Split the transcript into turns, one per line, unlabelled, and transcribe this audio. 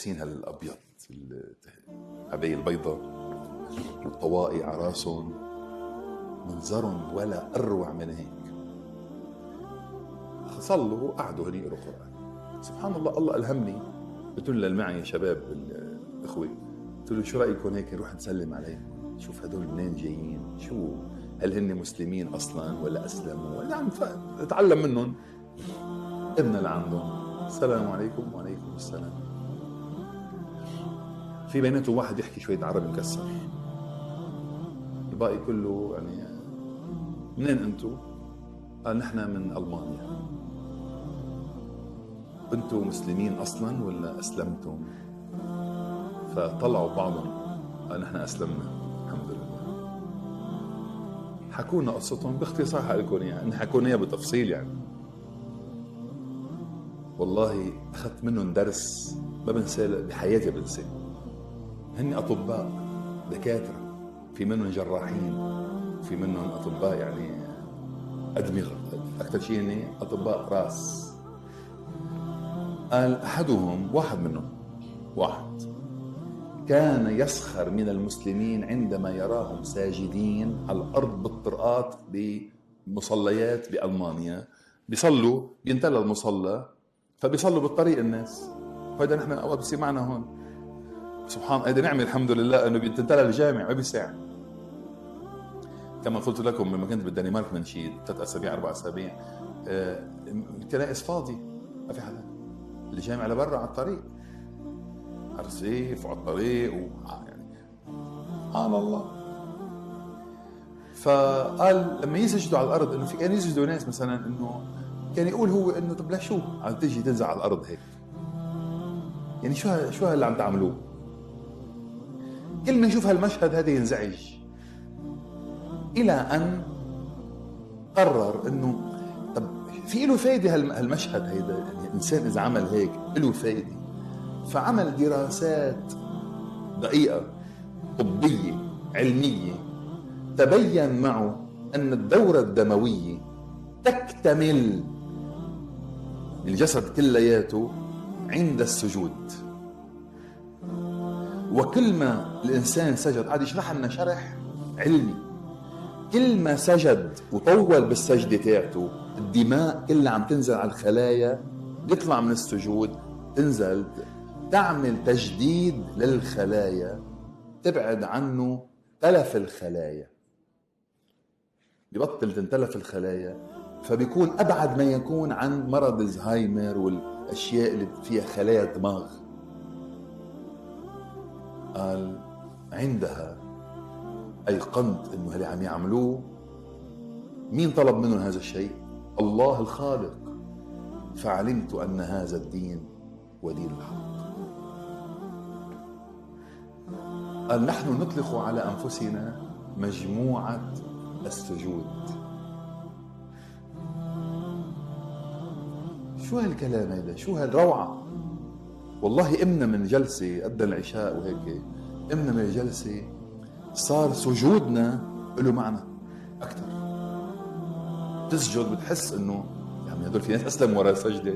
لابسين هالابيض، العباية البيضاء والطواقي على راسهم، منظرهم ولا اروع من هيك. صلوا وقعدوا هني يقروا قرآن. سبحان الله، الله ألهمني، قلت له اللي معي شباب الأخوة، قلت له شو رأيكم هيك نروح نسلم عليهم، نشوف هدول منين جايين، شو هل هن مسلمين أصلا ولا أسلموا ولا عم نتعلم منهم. ابنا لعندهم، السلام عليكم. وعليكم السلام. في بيناتهم واحد يحكي شوية عربي مكسر، الباقي كله يعني منين أنتو؟ قال نحن من ألمانيا. أنتوا مسلمين أصلا ولا أسلمتم؟ فطلعوا بعضهم قال نحن أسلمنا الحمد لله. حكونا قصتهم باختصار، حقلكم يعني حكونا إياها بتفصيل يعني. والله أخذت منهم درس ما بنساه بحياتي، بنساه. هن أطباء دكاترة، في منهم جراحين، في منهم أطباء يعني أدمغة، أكثر شيء هن أطباء رأس. قال أحدهم، واحد منهم، واحد كان يسخر من المسلمين عندما يراهم ساجدين على الأرض بالطرقات بمصليات بألمانيا، بيصلوا ينتلى المصلى، فبيصلوا بالطريق الناس. فإذا نحن أول بصير معنا هون سبحان الله، هيدي نعمة الحمد لله إنه بينتلى الجامع ما بيساع. كما قلت لكم لما كنت بالدنمارك من شيء 3 أسابيع 4 أسابيع، الكنائس فاضي، ما في حدا، الجامع لبرا على الطريق، على الرصيف وعلى الطريق يعني سبحان الله. فقال لما يسجدوا على الارض، انه في كان يسجدوا ناس مثلا، انه كان يقول هو انه طب لا شو عم تيجي تنزل على الارض هيك، يعني شو اللي عم تعملوه؟ كل ما يشوف هالمشهد هذا ينزعج، الى ان قرر انه طب في له فايده هالمشهد هيدا، يعني الانسان اذا عمل هيك له فايده. فعمل دراسات دقيقة طبية علمية، تبين معه أن الدورة الدموية تكتمل الجسد كلياته عند السجود. وكل ما الإنسان سجد، قاعد يشرح لنا شرح علمي، كل ما سجد وطول بالسجدة تاعته الدماء كلها عم تنزل على الخلايا، بيطلع من السجود تنزل تعمل تجديد للخلايا، تبعد عنه تلف الخلايا، ببطل تنتلف الخلايا، فبيكون أبعد ما يكون عن مرض الزهايمر والأشياء اللي فيها خلايا دماغ. قال عندها أيقنت إنه اللي عم يعملوه مين طلب منهم هذا الشيء؟ الله الخالق. فعلمت أن هذا الدين ودين الحق. قال نحن نطلق على أنفسنا مجموعة السجود. شو هالكلام هذا؟ شو هالروعة؟ والله إمنا من جلسة قد العشاء وهيك، إمنا من الجلسة صار سجودنا له معنى أكثر. تسجد بتحس إنه يعني هدول في ناس أسلموا ورا سجدة.